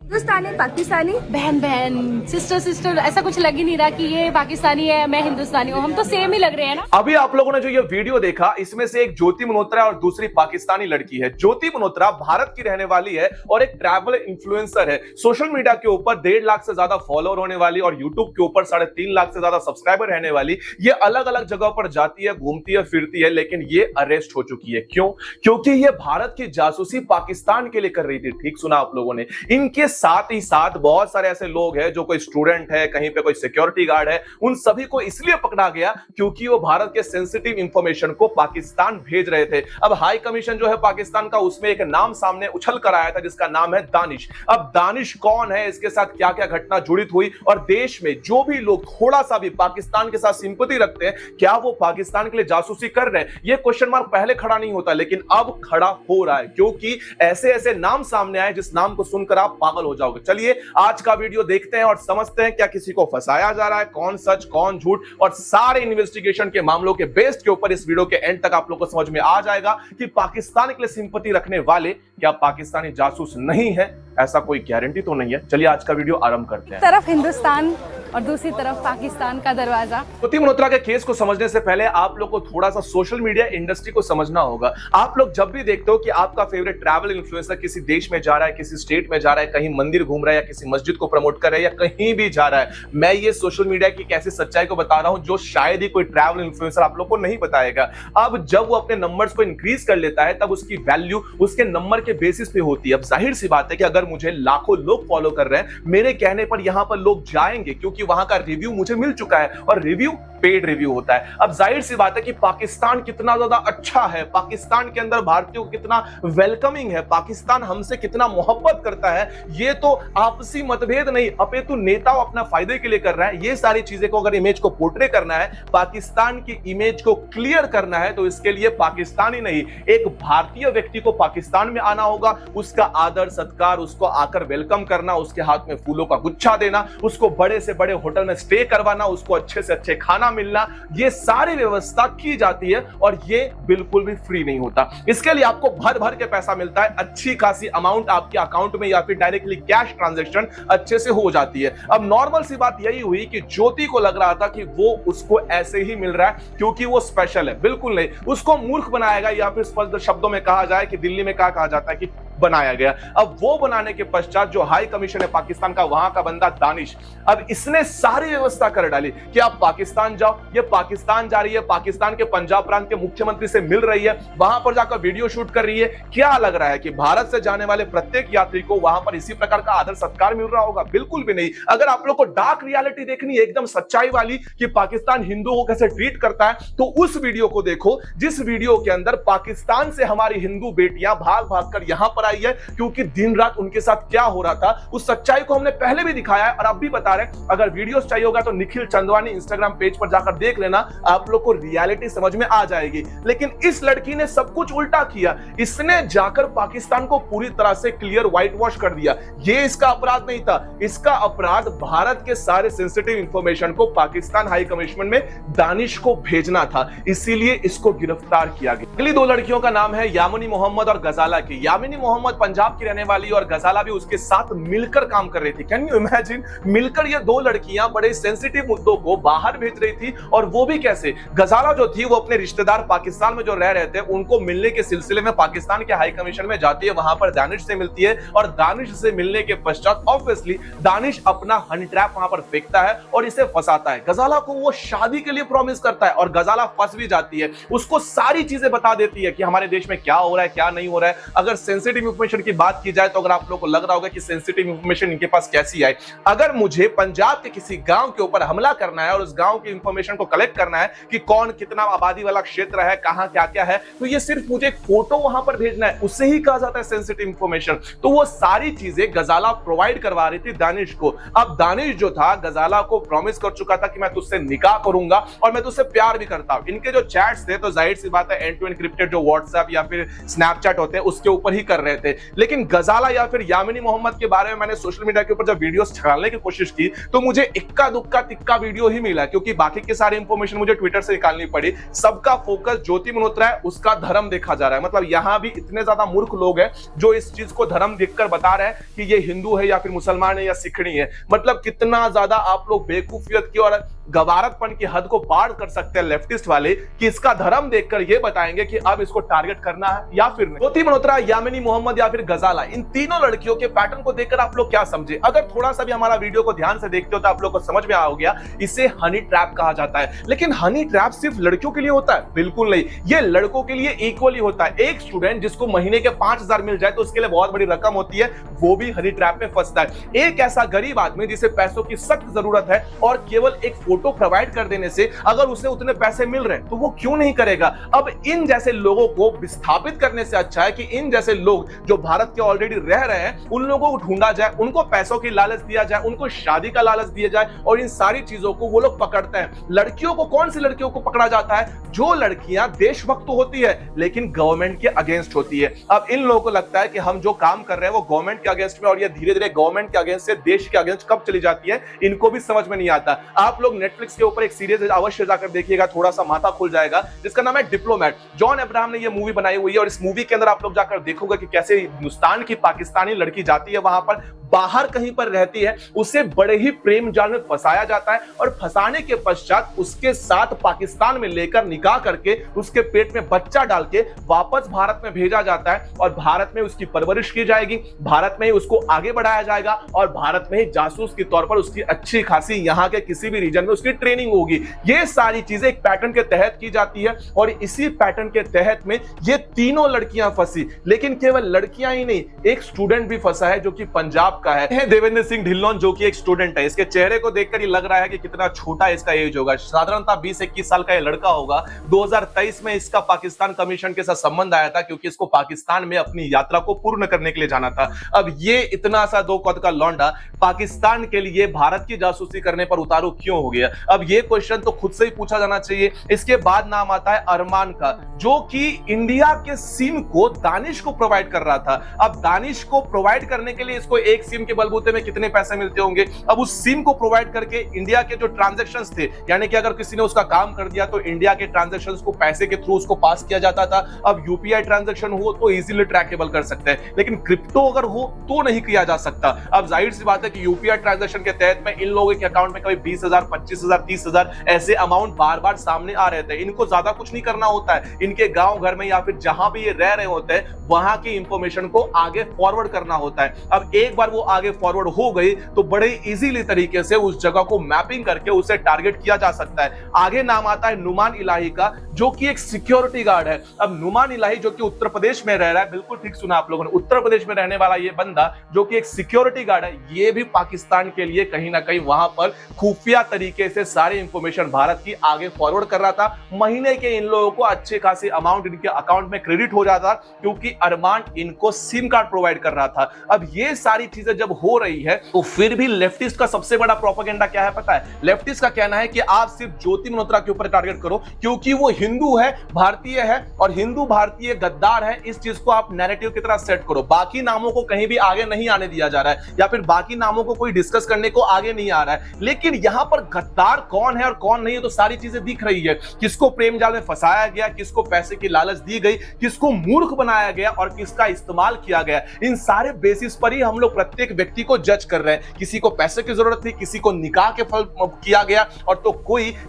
हिंदुस्तानी पाकिस्तानी बहन बहन sister sister ऐसा कुछ लग ही नहीं रहा कि ये पाकिस्तानी है मैं हिंदुस्तानी हूँ, हम तो सेम ही लग रहे हैं ना। अभी आप लोगों ने जो ये वीडियो देखा इसमें से एक ज्योति मल्होत्रा और दूसरी पाकिस्तानी लड़की है। ज्योति मल्होत्रा भारत की रहने वाली है और एक ट्रैवल इन्फ्लुएंसर है। सोशल मीडिया के ऊपर 1.5 लाख से ज्यादा फॉलोअर होने वाली और यूट्यूब के ऊपर 3.5 लाख से ज्यादा सब्सक्राइबर रहने वाली। ये अलग अलग जगह पर जाती है, घूमती है, फिरती है, लेकिन ये अरेस्ट हो चुकी है। क्यों? क्योंकि ये भारत की जासूसी पाकिस्तान के लिए कर रही थी। ठीक सुना आप लोगों ने। इनके साथ ही साथ बहुत सारे ऐसे लोग हैं जो कोई स्टूडेंट है, कहीं पे कोई सिक्योरिटी गार्ड है, उन सभी को इसलिए पकड़ा गया क्योंकि वो भारत के सेंसिटिव इंफॉर्मेशन को पाकिस्तान भेज रहे थे। अब हाई कमीशन जो है पाकिस्तान का, उसमें एक नाम सामने उछल कर आया था जिसका नाम है दानिश। अब दानिश कौन है, इसके साथ क्या क्या घटना जुड़ित हुई और देश में जो भी लोग थोड़ा सा भी पाकिस्तान के साथ सिंपैथी रखते हैं, क्या वो पाकिस्तान के लिए जासूसी कर रहे हैं? ये क्वेश्चन मार्क पहले खड़ा नहीं होता, लेकिन अब खड़ा हो रहा है क्योंकि ऐसे ऐसे नाम सामने आए जिस नाम को सुनकर आप पागल हो जाओगे। चलिए आज का वीडियो देखते हैं और समझते हैं क्या किसी को फंसाया जा रहा है, कौन सच कौन झूठ, और सारे इन्वेस्टिगेशन के मामलों के बेस के ऊपर इस वीडियो के एंड तक आप लोगों को समझ में आ जाएगा कि पाकिस्तान के लिए सिंपैथी रखने वाले क्या पाकिस्तानी जासूस नहीं है। ऐसा कोई गारंटी तो नहीं है। चलिए आज का वीडियो आरंभ करते हैं। तरफ हिंदुस्तान और दूसरी तरफ पाकिस्तान का दरवाजा। ज्योति मल्होत्रा के केस को समझने से पहले आप लोग को थोड़ा सा सोशल मीडिया इंडस्ट्री को समझना होगा। आप लोग जब भी देखते हो कि आपका फेवरेट ट्रैवल इन्फ्लुएंसर किसी देश में जा रहा है, किसी स्टेट में जा रहा है, कहीं मंदिर घूम रहा है या किसी मस्जिद को प्रमोट कर रहा है या कहीं भी जा रहा है, मैं ये सोशल मीडिया की कैसी सच्चाई को बता रहा हूं जो शायद ही कोई ट्रैवल इन्फ्लुएंसर आप लोग को नहीं बताएगा। अब जब वो अपने नंबर्स को इंक्रीज कर लेता है तब उसकी वैल्यू उसके नंबर के बेसिस पे होती है। अब जाहिर सी बात है कि अगर मुझे लाखों लोग फॉलो कर रहे हैं, मेरे कहने पर यहां पर लोग जाएंगे क्योंकि वहां का रिव्यू मुझे मिल चुका है और रिव्यू पेड रिव्यू होता है। अब जाहिर सी बात है कि पाकिस्तान कितना ज्यादा अच्छा है, पाकिस्तान के अंदर भारतीयों को कितना वेलकमिंग है, पाकिस्तान हमसे कितना मोहब्बत करता है, ये तो आपसी मतभेद नहीं अपितु नेता अपना फायदे के लिए कर रहा है। ये सारी चीजें को अगर इमेज को पोर्ट्रे करना है, पाकिस्तान की इमेज को क्लियर करना है, तो इसके लिए पाकिस्तानी नहीं एक भारतीय व्यक्ति को पाकिस्तान में आना होगा, उसका आदर सत्कार, उसको आकर वेलकम करना, उसके हाथ में फूलों का गुच्छा देना, उसको बड़े से बड़े होटल में स्टे करवाना, उसको अच्छे से अच्छे खाना मिलना, ये सारी व्यवस्था की जाती है और ये बिल्कुल भी फ्री नहीं होता। इसके लिए आपको भर भर के पैसा मिलता है, अच्छी खासी अमाउंट आपके अकाउंट में या फिर डायरेक्टली कैश ट्रांजैक्शन अच्छे से हो जाती है। अब नॉर्मल सी बात यही हुई कि ज्योति को लग रहा था कि वो उसको ऐसे ही मिल रहा है क्योंकि वो स्पेशल है। बिल्कुल नहीं, उसको मूर्ख बनाएगा या फिर स्पष्ट शब्दों में कहा जाए कि दिल्ली में क्या कहा जाता है कि बनाया गया। अब वो बनाने के पश्चात जो हाई कमीशन है पाकिस्तान का, वहां का बंदा दानिश, अब इसने सारी व्यवस्था कर डाली कि आप पाकिस्तान जाओ। ये पाकिस्तान जा रही है, पाकिस्तान के पंजाब प्रांत के मुख्यमंत्री से मिल रही है, वहां पर जाकर वीडियो शूट कर रही है। क्या लग रहा है कि भारत से जाने वाले प्रत्येक यात्री को वहां पर इसी प्रकार का आदर सत्कार मिल रहा होगा? बिल्कुल भी नहीं। अगर आप लोग को डार्क रियलिटी देखनी है, एकदम सच्चाई वाली कि पाकिस्तान हिंदुओं को कैसे ट्रीट करता है, तो उस वीडियो को देखो जिस वीडियो के अंदर पाकिस्तान से हमारी हिंदू बेटियां भाग भाग कर यहां पर आई है क्योंकि दिन रात उनके साथ क्या हो रहा था उस सच्चाई को हमने पहले भी दिखाया है और अब भी बता रहे हैं। अगर वीडियोस चाहिए होगा तो निखिल चंदवानी इंस्टाग्राम पेज पर जाकर देख लेना, आप लोग को रियलिटी समझ में आ जाएगी। लेकिन इस लड़की ने सब कुछ उल्टा किया। इसने जाकर पाकिस्तान को पूरी तरह से क्लियर व्हाइट वॉश कर दिया। ये इसका अपराध नहीं था, इसका अपराध भारत के सारे सेंसिटिव इंफॉर्मेशन को पाकिस्तान हाई कमीशन में दानिश को भेजना था, इसीलिए इसको गिरफ्तार किया गया। अगली दो लड़कियों का नाम है यामिनी मोहम्मद और गजाला की। यामिनी मोहम्मद पंजाब की रहने वाली और गजाला भी उसके साथ मिलकर काम कर रही थी। Can you imagine? मिलकर ये दो लड़कियां बड़े सेंसिटिव मुद्दों को बाहर भेज रही थी, और वो भी कैसे? गजाला जो थी वो अपने रिश्तेदार पाकिस्तान में जो रह रहे थे उनको मिलने के सिलसिले में पाकिस्तान के हाई कमीशन में जाती है, वहां पर दानिश से मिलती है और दानिश से मिलने के पश्चात ऑब्वियसली दानिश अपना हनी ट्रैप वहां पर फेंकता है और इसे फंसाता है। गजाला को वो शादी के लिए प्रॉमिस करता है और गजाला फंस भी जाती है। उसको सारी चीजें बता देती है कि हमारे देश में क्या हो रहा है क्या नहीं हो रहा है। अगर सेंसिटिव इंफॉर्मेशन की बात की जाए तो अगर आप लोगों को लग रहा होगा कि सेंसिटिव इंफॉर्मेशन इनके पास कैसी है, अगर मुझे पंजाब के किसी गांव के ऊपर हमला करना है और उस गांव की इंफॉर्मेशन को कलेक्ट करना है कि कौन कितना आबादी वाला क्षेत्र है, कहां क्या क्या है, तो ये सिर्फ मुझे एक फोटो वहां पर भेजना है, उससे ही कहा जाता है सेंसिटिव इंफॉर्मेशन। तो वो सारी चीजें गजाला प्रोवाइड करवा रही थी दानिश को। अब दानिश जो था गजाला को प्रॉमिस कर चुका था कि मैं तुझसे निकाह करूंगा और मैं तुझसे प्यार भी करता हूं। इनके जो चैट्स थे तो जाहिर सी बात है एंड टू एंड क्रिप्टेड जो व्हाट्सएप या फिर स्नैपचैट होते हैं उसके ऊपर ही कर रहे थे। लेकिन गजाला या फिर यामिनी मोहम्मद के बारे में मैंने सोशल मीडिया के ऊपर जब वीडियो छानने की कोशिश की तो मुझे इक्का दुक्का तिक्का वीडियो ही मिला, क्योंकि बाकी की सारी इंफॉर्मेशन मुझे ट्विटर से निकालनी पड़ी। सबका फोकस ज्योति मल्होत्रा है, उसका धर्म देखा जा रहा है। मतलब यहां भी इतने ज्यादा मूर्ख लोग हैं जो इस चीज को धर्म देखकर बता रहे हैं कि ये हिंदू है या फिर मुसलमान है या सिखड़ी है। मतलब कितना ज्यादा आप लोग बेवकूफियत की और गवारतपन की हद को पार कर सकते हैं लेफ्टिस्ट वाले, कि इसका धर्म देखकर ये बताएंगे कि अब इसको टारगेट करना है या फिर नहीं। ज्योति मल्होत्रा, यामिनी मोहम्मद या फिर गजाला, इन तीनों लड़कियों के पैटर्न को देखकर आप लोग क्या समझे? अगर थोड़ा सा भी हमारा वीडियो को ध्यान से देखते हो तो आप लोग को समझ में आ गया, इसे हनी ट्रैप कहा जाता है। लेकिन हनी ट्रैप सिर्फ लड़कियों के लिए होता है? बिल्कुल नहीं, ये लड़कों के लिए इक्वली होता है। एक स्टूडेंट जिसको महीने के 5,000 मिल जाए तो उसके लिए बहुत बड़ी रकम होती है, वो भी हनी ट्रैप में फंसता है। एक ऐसा गरीब आदमी जिसे पैसों की सख्त जरूरत है और केवल एक फोटो प्रोवाइड कर देने से अगर उसे उतने पैसे मिल रहे हैं तो वो क्यों नहीं करेगा? अब इन जैसे लोगों को विस्थापित करने से अच्छा है कि इन जैसे लोग जो भारत के ऑलरेडी रह रहे हैं उन लोगों को ढूंढा जाए, उनको पैसों की लालच दिया जाए, उनको शादी का लालच दिया जाए और इन सारी चीजों को वो लोग पकड़ते हैं। लड़कियों को, कौन सी लड़कियों को पकड़ा जाता है? जो लड़कियां देशभक्त तो होती है लेकिन गवर्नमेंट के अगेंस्ट होती है। अब इन लोगों को लगता है कि हम जो काम कर रहे हैं वो गवर्नमेंट के अगेंस्ट में, और ये धीरे धीरे गवर्नमेंट के अगेंस्ट से देश के अगेंस्ट कब चली जाती है इनको भी समझ में नहीं आता। आप लोग नेटफ्लिक्स के ऊपर एक सीरीज अवश्य जाकर देखिएगा, थोड़ा सा माथा खुल जाएगा, जिसका नाम है डिप्लोमेट। जॉन अब्राहम ने ये मूवी बनाई हुई है और इस मूवी के अंदर आप लोग जाकर देखोगे कि कैसे हिंदुस्तान की पाकिस्तानी लड़की जाती है वहां पर, बाहर कहीं पर रहती है, उसे बड़े ही प्रेम जाल में फंसाया जाता है और फंसाने के पश्चात उसके साथ पाकिस्तान में लेकर निकाह करके उसके पेट में बच्चा डाल के वापस भारत में भेजा जाता है और भारत में उसकी परवरिश की जाएगी, भारत में ही उसको आगे बढ़ाया जाएगा और भारत में ही जासूस के तौर पर उसकी अच्छी खासी यहाँ के किसी भी रीजन में उसकी ट्रेनिंग होगी। ये सारी चीजें एक पैटर्न के तहत की जाती है और इसी पैटर्न के तहत में ये तीनों लड़कियां फंसी। लेकिन केवल लड़कियां ही नहीं, एक स्टूडेंट भी फंसा है जो कि पंजाब का है, देवेंद्र सिंह ढिल्लोन, जो कि एक स्टूडेंट है। इसके चेहरे को देखकर ये लग रहा है कि कितना छोटा इसका एज होगा, साधारणतः 20-21 साल का ये लड़का होगा। 2023 में इसका पाकिस्तान कमीशन के साथ संबंध आया था क्योंकि इसको पाकिस्तान में अपनी यात्रा को पूर्ण करने के लिए जाना था। अब ये इतना सा 2 कद का लौंडा पाकिस्तान के लिए भारत की जासूसी करने पर उतारू क्यों हो गया? अब ये क्वेश्चन तो खुद से ही पूछा जाना चाहिए। इसके बाद नाम आता है अरमान का, जो कि इंडिया के सिम को दानिश को प्रोवाइड कर रहा था। अब दानिश को प्रोवाइड करने के लिए इसको एक सिम के बलबूते में कितने पैसे मिलते होंगे? अब उस सिम को प्रोवाइड करके इंडिया के जो ट्रांजैक्शंस थे, यानी कि अगर किसी ने उसका काम कर दिया तो इंडिया के ट्रांजैक्शंस को पैसे के थ्रू उसको पास किया जाता था। अब यूपीआई ट्रांजैक्शन हो तो इजीली ट्रैकेबल कर सकते हैं, लेकिन क्रिप्टो अगर हो तो नहीं किया जा सकता। अब जाहिर सी बात है कि यूपीआई ट्रांजैक्शन के तहत में इन लोगों के अकाउंट में कभी 20,000, 25,000, 30,000 ऐसे अमाउंट बार बार सामने आ रहे थे। इनको ज्यादा कुछ नहीं करना होता है, इनके गांव घर में या फिर जहां भी ये रह रहे होते हैं वहां की इंफॉर्मेशन को आगे फॉरवर्ड करना होता है। अब एक बार वो आगे फॉरवर्ड हो गई तो बड़े इजीली तरीके से उस जगह को मैपिंग करके उसे टारगेट किया जा सकता है। आगे नाम आता है नुमान इलाही का, जो कि एक सिक्योरिटी गार्ड है। अब नुमान इलाही जो कि उत्तर प्रदेश में रह रहा है, बिल्कुल ठीक सुना आप लोगों ने, उत्तर प्रदेश में रहने वाला ये बंदा जो कि एक सिक्योरिटी गार्ड है, ये भी पाकिस्तान के लिए कहीं ना कहीं वहां पर खुफिया तरीके से सारी इंफॉर्मेशन भारत की आगे फॉरवर्ड कर रहा था। महीने के इन लोगों को अच्छे खासी अमाउंट इनके अकाउंट में क्रेडिट हो जाता क्योंकि अरमान इनको सिम कार्ड प्रोवाइड कर रहा था। अब ये सारी चीजें जब हो रही है तो फिर भी लेफ्टिस्ट का सबसे बड़ा प्रोपेगेंडा क्या है पता है? लेफ्टिस्ट का कहना है कि आप सिर्फ ज्योति मल्होत्रा के ऊपर टारगेट करो क्योंकि वो हिंदू है, भारतीय है और हिंदू भारतीय गद्दार है। इस चीज को आप नैरेटिव की तरह सेट करो। बाकी नामों को कहीं भी आगे नहीं आने दिया जा रहा है या फिर बाकी नामों को कोई डिस्कस करने को आगे नहीं आ रहा है। लेकिन यहां पर गद्दार कौन है और कौन नहीं है तो सारी चीजें दिख रही है। किसको प्रेम जाल में फंसाया गया, किसको पैसे की लालच दी गई, किसको मूर्ख बनाया गया और किसका इस्तेमाल किया गया। इन सारे बेसिस पर ही हम लोग प्रत्येक व्यक्ति को जज कर रहे हैं। किसी को पैसे की जरूरत थी, किसी को निकाह के फल किया गया और तो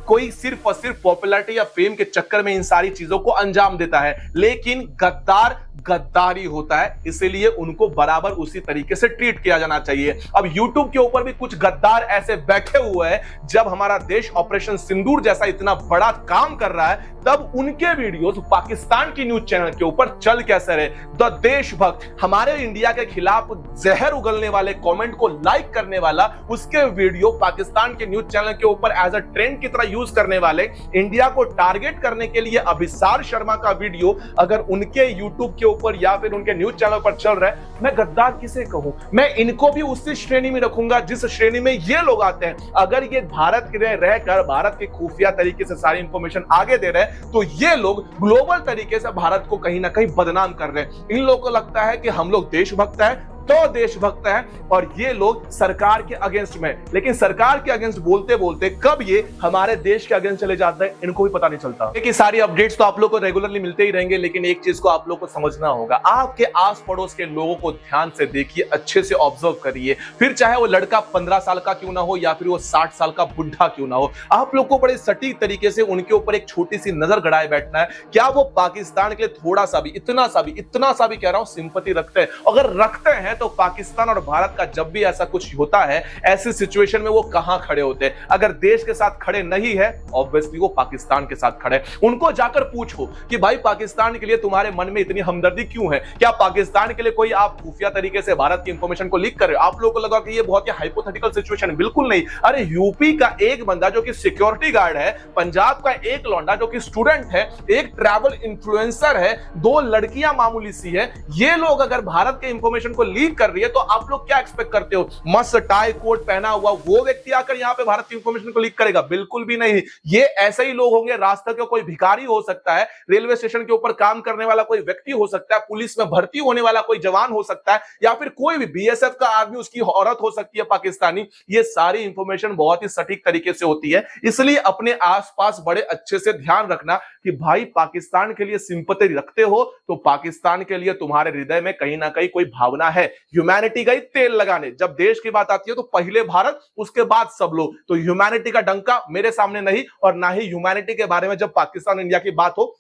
कोई सिर्फ और सिर्फ पॉपुलैरिटी या फेम के चक्कर में इन सारी चीजों को अंजाम देता है। लेकिन गद्दार गद्दारी होता है, इसलिए उनको बराबर उसी तरीके से ट्रीट किया जाना चाहिए। अब YouTube के ऊपर भी कुछ गद्दार ऐसे बैठे हुए हैं, जब हमारा देश ऑपरेशन सिंदूर जैसा इतना बड़ा काम कर रहा है तब उनके वीडियोस पाकिस्तान की न्यूज चैनल के ऊपर चल कैसे रहे। द देशभक्त, हमारे इंडिया के खिलाफ जहर उगलने वाले कमेंट को लाइक करने वाला, उसके वीडियो पाकिस्तान के न्यूज चैनल के ऊपर एज अ ट्रेंड की तरह यूज करने वाले, इंडिया को टारगेट करने के लिए अभिसार शर्मा का वीडियो अगर उनके YouTube के ऊपर या फिर उनके न्यूज चैनल पर चल रहा है, मैं गद्दार किसे कहूं? मैं इनको भी उसी श्रेणी में रखूंगा जिस श्रेणी में ये लोग आते हैं। अगर ये भारत के रहकर भारत के खुफिया तरीके से सारी इंफॉर्मेशन आगे दे रहे हैं, तो ये लोग ग्लोबल तरीके से भारत को कहीं ना कहीं बदनाम कर रहे हैं। इन लोगों को लगता है कि हम लोग देशभक्त हैं, तो देशभक्त है, और ये लोग सरकार के अगेंस्ट में। लेकिन सरकार के अगेंस्ट बोलते बोलते कब ये हमारे देश के अगेंस्ट चले जाते हैं, इनको भी पता नहीं चलता। देखिए, सारी अपडेट्स तो आप लोग को रेगुलरली मिलते ही रहेंगे, लेकिन एक चीज को आप लोग को समझना होगा। आपके आस पड़ोस के लोगों को ध्यान से देखिए, अच्छे से ऑब्जर्व करिए। फिर चाहे वो लड़का 15 साल का क्यों ना हो या फिर वो 60 साल का बुढ़ा क्यों ना हो, आप लोग को बड़े सटीक तरीके से उनके ऊपर एक छोटी सी नजर गड़ाए बैठना है। क्या वो पाकिस्तान के लिए थोड़ा सा भी, इतना सा भी कह रहा हूं, सिंपैथी रखते हैं? अगर रखते हैं तो पाकिस्तान और भारत का जब भी ऐसा कुछ होता है, ऐसी सिचुएशन में वो कहां खड़े होते हैं? अगर देश के साथ खड़े नहीं है, ऑब्वियसली वो पाकिस्तान के साथ खड़े। उनको जाकर पूछो कि भाई पाकिस्तान के लिए तुम्हारे मन में इतनी हमदर्दी क्यों है? क्या पाकिस्तान के लिए कोई आप खुफिया तरीके से भारत की इंफॉर्मेशन को लीक कर रहे हो? आप लोगों को लगा कि ये बहुत ही हाइपोथेटिकल सिचुएशन है। बिल्कुल नहीं। अरे यूपी का एक बंदा जो कि सिक्योरिटी गार्ड है, पंजाब का एक लौंडा जो कि स्टूडेंट है, एक ट्रैवल इन्फ्लुएंसर है, 2 लड़कियां मामूली सी है, ये लोग अगर भारत के इंफॉर्मेशन को लीक कर रही है, तो आप लोग क्या एक्सपेक्ट करते हो? मस्त टाई कोट पहना हुआ वो व्यक्ति आकर यहां पे भारत की इंफॉर्मेशन को लीक करेगा? बिल्कुल भी नहीं। ये ऐसे ही लोग होंगे, रास्ते के कोई भिखारी हो सकता है, रेलवे स्टेशन के ऊपर काम करने वाला कोई व्यक्ति हो सकता है, पुलिस में भर्ती होने वाला कोई जवान हो सकता है, या फिर कोई भी बीएसएफ का आर्मी, उसकी औरत हो सकती है पाकिस्तानी। ये सारी इंफॉर्मेशन बहुत ही सटीक तरीके से होती है। इसलिए अपने आसपास बड़े अच्छे से ध्यान रखना कि भाई पाकिस्तान के लिए सिंपैथी रखते हो तो पाकिस्तान के लिए तुम्हारे हृदय में कहीं ना कहीं कोई भावना है। ह्यूमैनिटी का ही तेल लगाने जब देश की बात आती है तो पहले भारत, उसके बाद सब लोग। तो ह्यूमैनिटी का डंका मेरे सामने नहीं, और ना ही ह्यूमैनिटी के बारे में जब पाकिस्तान इंडिया की बात हो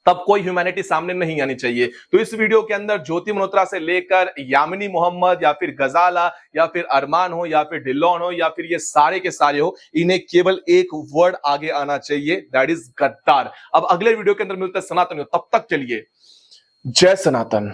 तब कोई ह्यूमैनिटी सामने नहीं आनी चाहिए। तो इस वीडियो के अंदर ज्योति मल्होत्रा से लेकर यामिनी मोहम्मद या फिर गजाला या फिर अरमान हो या फिर ढिल्लोन हो या फिर ये सारे के सारे हो, इन्हें केवल एक वर्ड आगे आना चाहिए, दैट इज गद्दार। अब अगले वीडियो के अंदर मिलते हैं सनातन। तब तक चलिए, जय सनातन।